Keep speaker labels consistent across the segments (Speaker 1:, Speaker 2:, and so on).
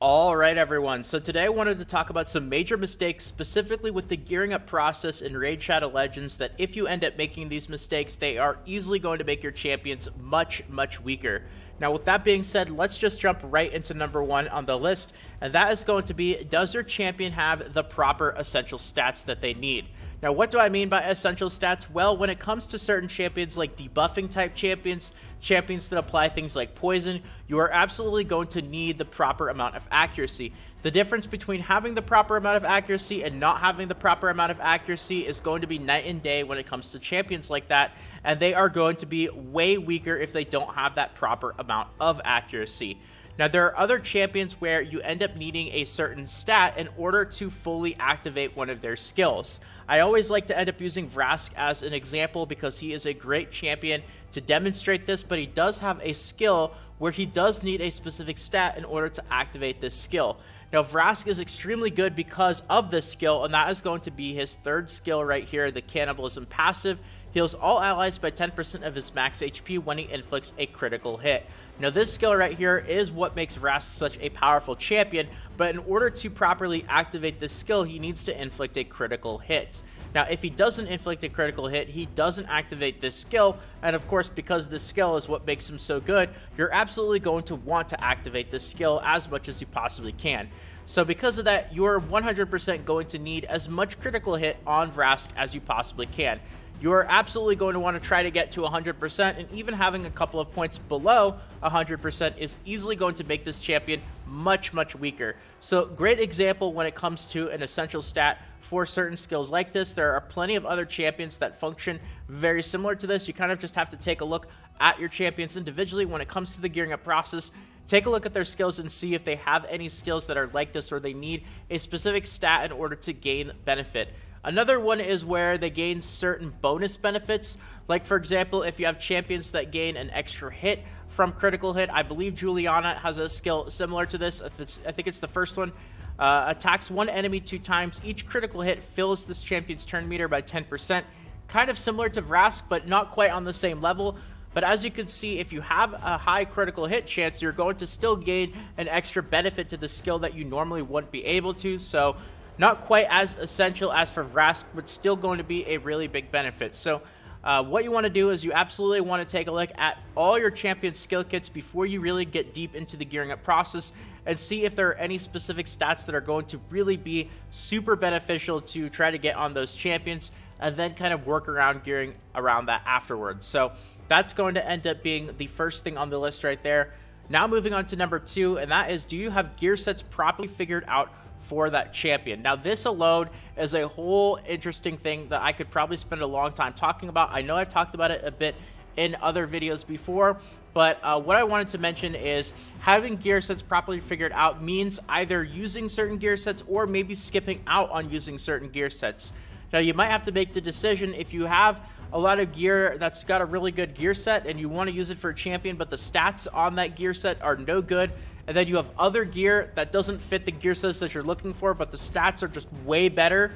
Speaker 1: All right, everyone. So today I wanted to talk about some major mistakes, specifically with the gearing up process in Raid Shadow Legends, that if you end up making these mistakes, they are easily going to make your champions much weaker. Now, with that being said, let's just jump right into number one on the list, and that is going to be, does your champion have the proper essential stats that they need? Now, what do I mean by essential stats? Well, when it comes to certain champions like debuffing type champions that apply things like poison, you are absolutely going to need the proper amount of accuracy. The difference between having the proper amount of accuracy and not having the proper amount of accuracy is going to be night and day when it comes to champions like that, and they are going to be way weaker if they don't have that proper amount of accuracy. Now, there are other champions where you end up needing a certain stat in order to fully activate one of their skills. I always like to end up using Vrask as an example because he is a great champion to demonstrate this, but he does have a skill where he does need a specific stat in order to activate this skill. Now, Vrask is extremely good because of this skill, and that is going to be his third skill right here, the Cannibalism passive. Heals all allies by 10% of his max HP when he inflicts a critical hit. Now, this skill right here is what makes Vrask such a powerful champion, but in order to properly activate this skill, he needs to inflict a critical hit. Now, if he doesn't inflict a critical hit, he doesn't activate this skill, and of course, because this skill is what makes him so good, you're absolutely going to want to activate this skill as much as you possibly can. So because of that, you're 100% going to need as much critical hit on Vrask as you possibly can. You're absolutely going to want to try to get to 100%, and even having a couple of points below 100% is easily going to make this champion much weaker. So great example when it comes to an essential stat for certain skills like this. There are plenty of other champions that function very similar to this. You kind of just have to take a look at your champions individually when it comes to the gearing up process. Take a look at their skills and see if they have any skills that are like this or they need a specific stat in order to gain benefit. Another one is where they gain certain bonus benefits. Like, for example, if you have champions that gain an extra hit from critical hit, I believe Juliana has a skill similar to this. I think it's the first one. Attacks one enemy 2 times. Each critical hit fills this champion's turn meter by 10%. Kind of similar to Vrask, but not quite on the same level. But as you can see, if you have a high critical hit chance, you're going to still gain an extra benefit to the skill that you normally wouldn't be able to. So not quite as essential as for Vrask, but still going to be a really big benefit. So what you want to do is you absolutely want to take a look at all your champion skill kits before you really get deep into the gearing up process and see if there are any specific stats that are going to really be super beneficial to try to get on those champions, and then kind of work around gearing around that afterwards. So that's going to end up being the first thing on the list right there. Now moving on to number 2, and that is, do you have gear sets properly figured out for that champion? Now, this alone is a whole interesting thing that I could probably spend a long time talking about. I know I've talked about it a bit in other videos before, but what I wanted to mention is having gear sets properly figured out means either using certain gear sets or maybe skipping out on using certain gear sets. Now, you might have to make the decision if you have a lot of gear that's got a really good gear set and you want to use it for a champion, but the stats on that gear set are no good, and then you have other gear that doesn't fit the gear sets that you're looking for, but the stats are just way better.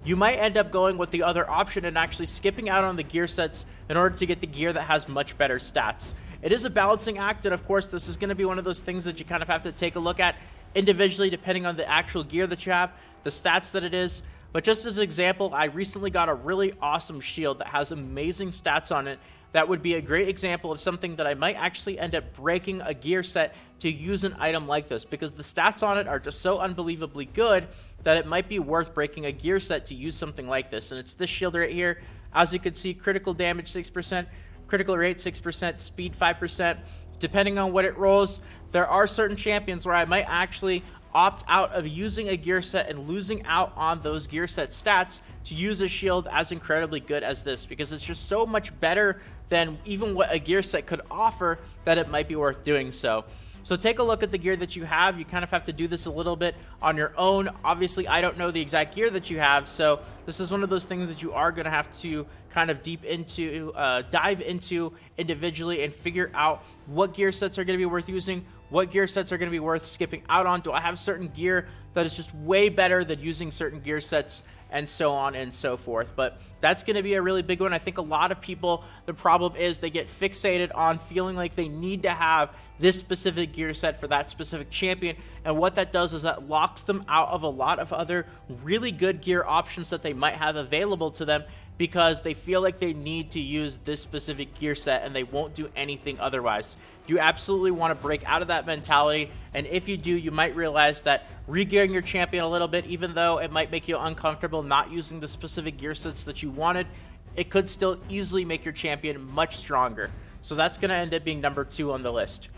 Speaker 1: You might end up going with the other option and actually skipping out on the gear sets in order to get the gear that has much better stats. It is a balancing act, and of course, this is going to be one of those things that you kind of have to take a look at individually depending on the actual gear that you have, the stats that it is. But just as an example, I recently got a really awesome shield that has amazing stats on it. That would be a great example of something that I might actually end up breaking a gear set to use an item like this, because the stats on it are just so unbelievably good that it might be worth breaking a gear set to use something like this. And it's this shield right here. As you can see, critical damage 6%, critical rate 6%, speed 5%. Depending on what it rolls, there are certain champions where I might actually opt out of using a gear set and losing out on those gear set stats to use a shield as incredibly good as this, because it's just so much better than even what a gear set could offer that it might be worth doing so. So take a look at the gear that you have. You kind of have to do this a little bit on your own. Obviously, I don't know the exact gear that you have, so this is one of those things that you are going to have to kind of dive into individually and figure out what gear sets are going to be worth using, what gear sets are going to be worth skipping out on. Do I have certain gear that is just way better than using certain gear sets? and so on and so forth. But that's going to be a really big one. I think a lot of people, the problem is they get fixated on feeling like they need to have this specific gear set for that specific champion, and what that does is that locks them out of a lot of other really good gear options that they might have available to them, because they feel like they need to use this specific gear set and they won't do anything otherwise. You absolutely want to break out of that mentality, and if you do, you might realize that re-gearing your champion a little bit, even though it might make you uncomfortable not using the specific gear sets that you wanted, it could still easily make your champion much stronger. So that's going to end up being number 2 on the list.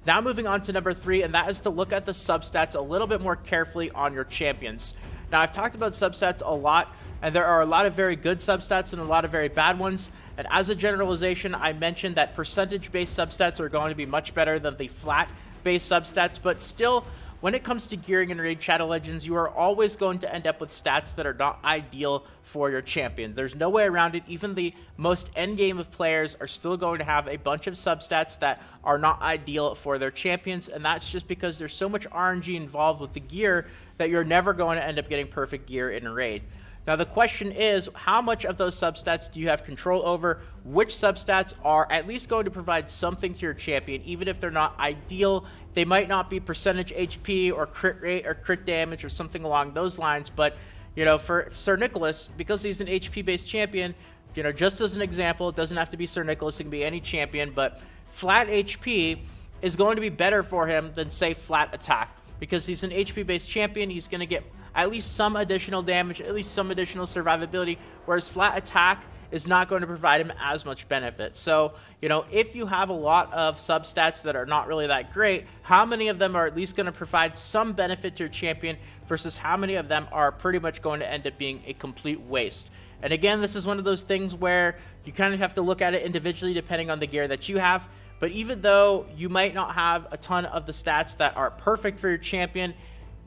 Speaker 1: Now moving on to number 3, and that is to look at the substats a little bit more carefully on your champions. Now, I've talked about substats a lot, and there are a lot of very good substats and a lot of very bad ones. And as a generalization, I mentioned that percentage-based substats are going to be much better than the flat-based substats, but still, when it comes to gearing in Raid Shadow Legends, you are always going to end up with stats that are not ideal for your champion. There's no way around it. Even the most endgame of players are still going to have a bunch of substats that are not ideal for their champions, and that's just because there's so much RNG involved with the gear that you're never going to end up getting perfect gear in a raid. Now, the question is, how much of those substats do you have control over? Which substats are at least going to provide something to your champion, even if they're not ideal? They might not be percentage HP or crit rate or crit damage or something along those lines, but, you know, for Sir Nicholas, because he's an HP-based champion, you know, just as an example, it doesn't have to be Sir Nicholas, it can be any champion, but flat HP is going to be better for him than, say, flat attack. Because he's an HP-based champion, he's going to get at least some additional damage, at least some additional survivability, whereas flat attack is not going to provide him as much benefit. So, you know, if you have a lot of substats that are not really that great, how many of them are at least going to provide some benefit to your champion versus how many of them are pretty much going to end up being a complete waste? And again, this is one of those things where you kind of have to look at it individually depending on the gear that you have. But even though you might not have a ton of the stats that are perfect for your champion,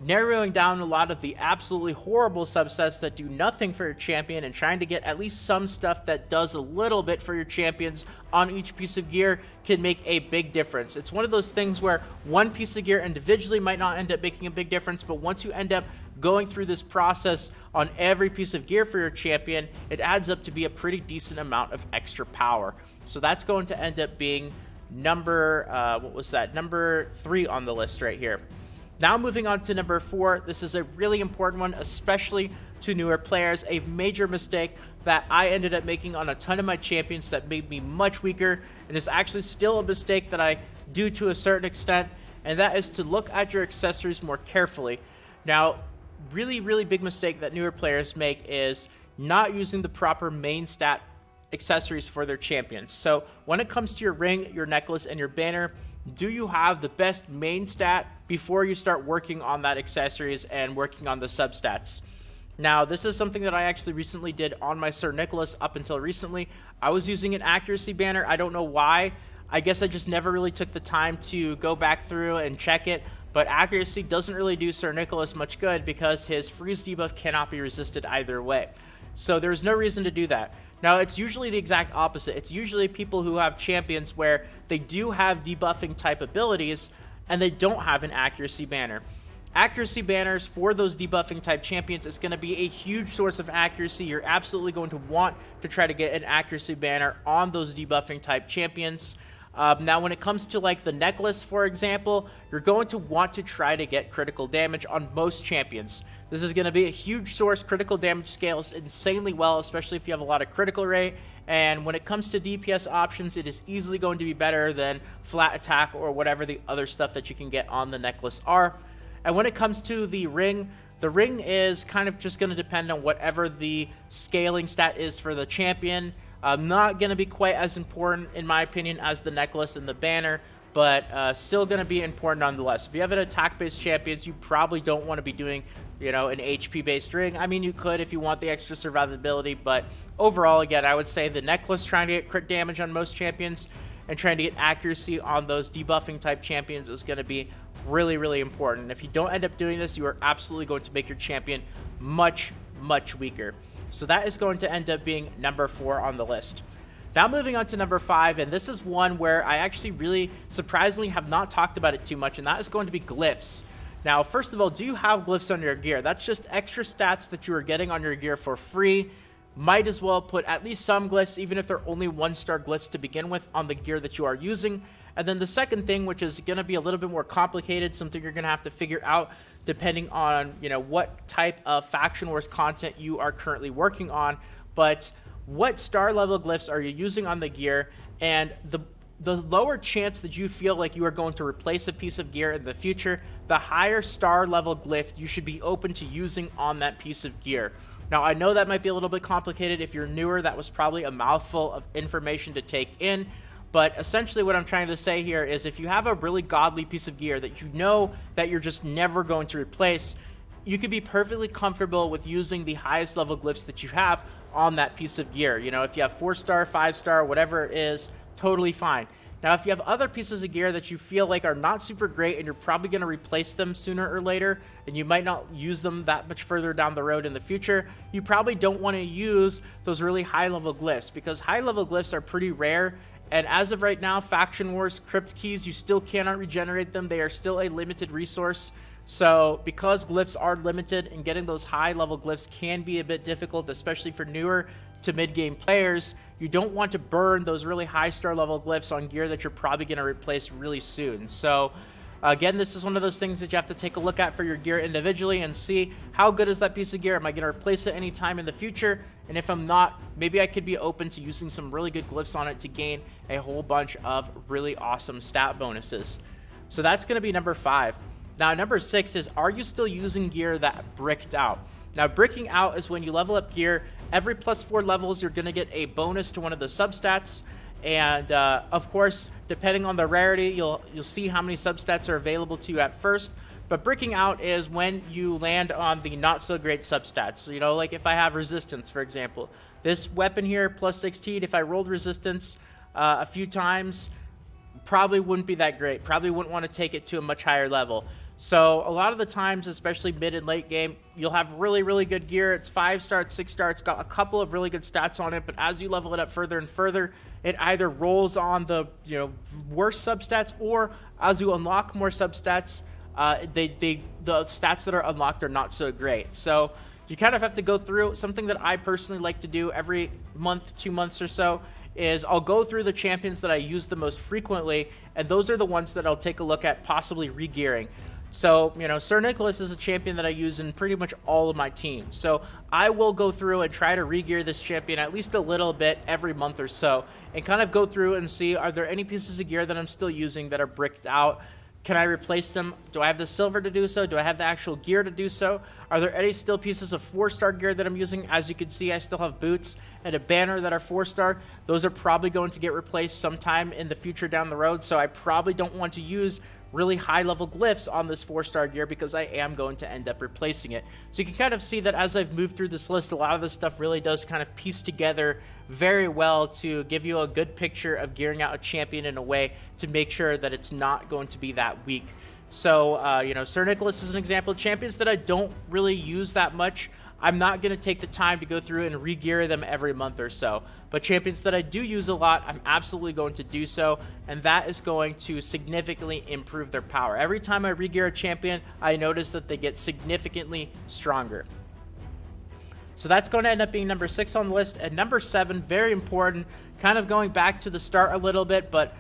Speaker 1: narrowing down a lot of the absolutely horrible subsets that do nothing for your champion and trying to get at least some stuff that does a little bit for your champions on each piece of gear can make a big difference. It's one of those things where one piece of gear individually might not end up making a big difference, but once you end up going through this process on every piece of gear for your champion, it adds up to be a pretty decent amount of extra power. So that's going to end up being number, number 3 on the list right here. Now moving on to number 4, this is a really important one, especially to newer players, a major mistake that I ended up making on a ton of my champions that made me much weaker, and is actually still a mistake that I do to a certain extent, and that is to look at your accessories more carefully. Now, really big mistake that newer players make is not using the proper main stat accessories for their champions. So when it comes to your ring, your necklace, and your banner, do you have the best main stat before you start working on that accessories and working on the substats? Now, this is something that I actually recently did on my Sir Nicholas up until recently. I was using an accuracy banner. I don't know why. I guess I just never really took the time to go back through and check it. But accuracy doesn't really do Sir Nicholas much good because his freeze debuff cannot be resisted either way. So there's no reason to do that. Now, it's usually the exact opposite. It's usually people who have champions where they do have debuffing type abilities and they don't have an accuracy banner. Accuracy banners for those debuffing type champions is going to be a huge source of accuracy. You're absolutely going to want to try to get an accuracy banner on those debuffing type champions. Now, when it comes to like the necklace, for example, you're going to want to try to get critical damage on most champions. This is going to be a huge source. Critical damage scales insanely well, especially if you have a lot of critical rate. And when it comes to DPS options, it is easily going to be better than flat attack or whatever the other stuff that you can get on the necklace are. And when it comes to the ring is kind of just going to depend on whatever the scaling stat is for the champion. Not going to be quite as important, in my opinion, as the necklace and the banner, but still going to be important nonetheless. If you have an attack-based champions, you probably don't want to be doing, you know, an HP-based ring. I mean, you could if you want the extra survivability, but overall, again, I would say the necklace trying to get crit damage on most champions and trying to get accuracy on those debuffing type champions is going to be really important. And if you don't end up doing this, you are absolutely going to make your champion much weaker. So that is going to end up being number 4 on the list. Now moving on to number 5, and this is one where I actually really surprisingly have not talked about it too much, and that is going to be glyphs. Now, first of all, do you have glyphs on your gear? That's just extra stats that you are getting on your gear for free. Might as well put at least some glyphs, even if they're only 1-star glyphs to begin with, on the gear that you are using. And then the second thing, which is going to be a little bit more complicated, something you're going to have to figure out depending on, what type of Faction Wars content you are currently working on, but what star level glyphs are you using on the gear, and the lower chance that you feel like you are going to replace a piece of gear in the future, the higher star level glyph you should be open to using on that piece of gear. Now, I know that might be a little bit complicated. If you're newer, that was probably a mouthful of information to take in. But essentially what I'm trying to say here is if you have a really godly piece of gear that you know that you're just never going to replace, you could be perfectly comfortable with using the highest level glyphs that you have on that piece of gear. If you have 4-star, 5-star, whatever it is, totally fine. Now, if you have other pieces of gear that you feel like are not super great and you're probably going to replace them sooner or later, and you might not use them that much further down the road in the future, you probably don't want to use those really high-level glyphs, because high-level glyphs are pretty rare. And as of right now, Faction Wars Crypt Keys, you still cannot regenerate them. They are still a limited resource. So because glyphs are limited and getting those high-level glyphs can be a bit difficult, especially for newer to mid-game players, you don't want to burn those really high-star level glyphs on gear that you're probably going to replace really soon. So again, this is one of those things that you have to take a look at for your gear individually and see how good is that piece of gear. Am I going to replace it anytime in the future? And if I'm not, maybe I could be open to using some really good glyphs on it to gain a whole bunch of really awesome stat bonuses. So that's going to be number 5. Now, number 6 is, are you still using gear that bricked out? Now, bricking out is when you level up gear. Every +4 levels, you're going to get a bonus to one of the substats. And of course, depending on the rarity, you'll see how many substats are available to you at first. But bricking out is when you land on the not so great substats. So, like if I have resistance, for example, this weapon here +16, if I rolled resistance a few times, probably wouldn't be that great. Probably wouldn't want to take it to a much higher level. So a lot of the times, especially mid and late game, you'll have really, really good gear. It's 5-star, it's 6-star, it's got a couple of really good stats on it, but as you level it up further and further, it either rolls on the worst substats, or as you unlock more substats, the stats that are unlocked are not so great. So you kind of have to go through. Something that I personally like to do every month, 2 months or so, is I'll go through the champions that I use the most frequently, and those are the ones that I'll take a look at possibly re-gearing. So, Sir Nicholas is a champion that I use in pretty much all of my teams. So I will go through and try to re-gear this champion at least a little bit every month or so, and kind of go through and see, are there any pieces of gear that I'm still using that are bricked out? Can I replace them? Do I have the silver to do so? Do I have the actual gear to do so? Are there any still pieces of 4-star gear that I'm using? As you can see, I still have boots and a banner that are 4-star. Those are probably going to get replaced sometime in the future down the road, so I probably don't want to use really high-level glyphs on this 4-star gear because I am going to end up replacing it. So you can kind of see that as I've moved through this list, a lot of this stuff really does kind of piece together very well to give you a good picture of gearing out a champion in a way to make sure that it's not going to be that weak. So, Sir Nicholas is an example of champions that I don't really use that much. I'm not going to take the time to go through and re-gear them every month or so. But champions that I do use a lot, I'm absolutely going to do so, and that is going to significantly improve their power. Every time I re-gear a champion, I notice that they get significantly stronger. So that's going to end up being number 6 on the list. And number 7, very important, kind of going back to the start a little bit, but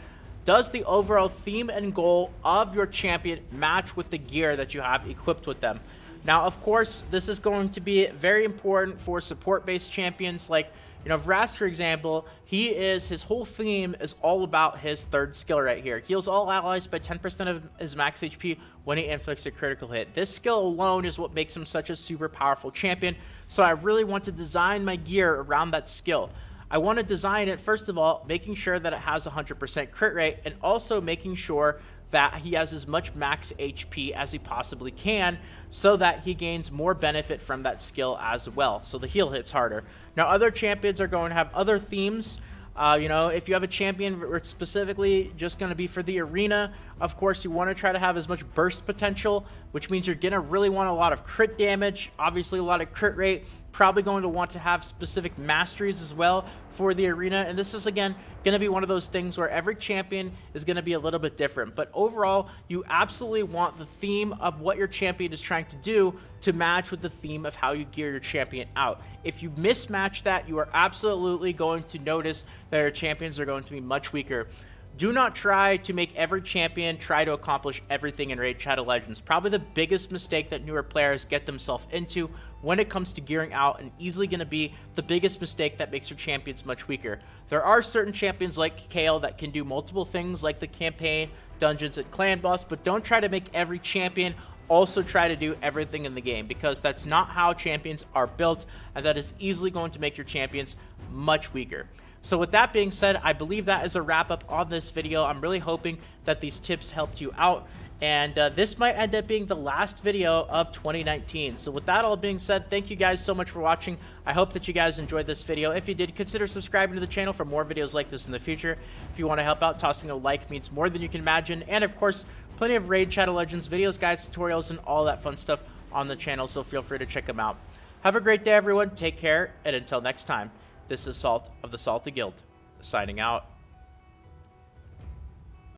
Speaker 1: does the overall theme and goal of your champion match with the gear that you have equipped with them? Now, of course, this is going to be very important for support-based champions like, Vrast, for example. His whole theme is all about his 3rd skill right here. Heals all allies by 10% of his max HP when he inflicts a critical hit. This skill alone is what makes him such a super powerful champion, so I really want to design my gear around that skill. I want to design it, first of all, making sure that it has 100% crit rate, and also making sure that he has as much max HP as he possibly can so that he gains more benefit from that skill as well, so the heal hits harder. Now, other champions are going to have other themes. If you have a champion where it's specifically just going to be for the arena, of course, you want to try to have as much burst potential, which means you're going to really want a lot of crit damage, obviously a lot of crit rate, probably going to want to have specific masteries as well for the arena. And this is, again, going to be one of those things where every champion is going to be a little bit different. But overall, you absolutely want the theme of what your champion is trying to do to match with the theme of how you gear your champion out. If you mismatch that, you are absolutely going to notice that your champions are going to be much weaker. Do not try to make every champion try to accomplish everything in Raid Shadow Legends. Probably the biggest mistake that newer players get themselves into when it comes to gearing out, and easily going to be the biggest mistake that makes your champions much weaker. There are certain champions like Kale that can do multiple things like the campaign, dungeons, and clan boss, but don't try to make every champion also try to do everything in the game, because that's not how champions are built, and that is easily going to make your champions much weaker. So with that being said, I believe that is a wrap up on this video. I'm really hoping that these tips helped you out, and this might end up being the last video of 2019. So with that all being said, thank you guys so much for watching. I hope that you guys enjoyed this video. If you did, consider subscribing to the channel for more videos like this in the future. If you want to help out, tossing a like means more than you can imagine. And of course, plenty of Raid Shadow Legends videos, guides, tutorials, and all that fun stuff on the channel, so feel free to check them out. Have a great day, everyone. Take care, and until next time, this is Salt of the Salty Guild, signing out.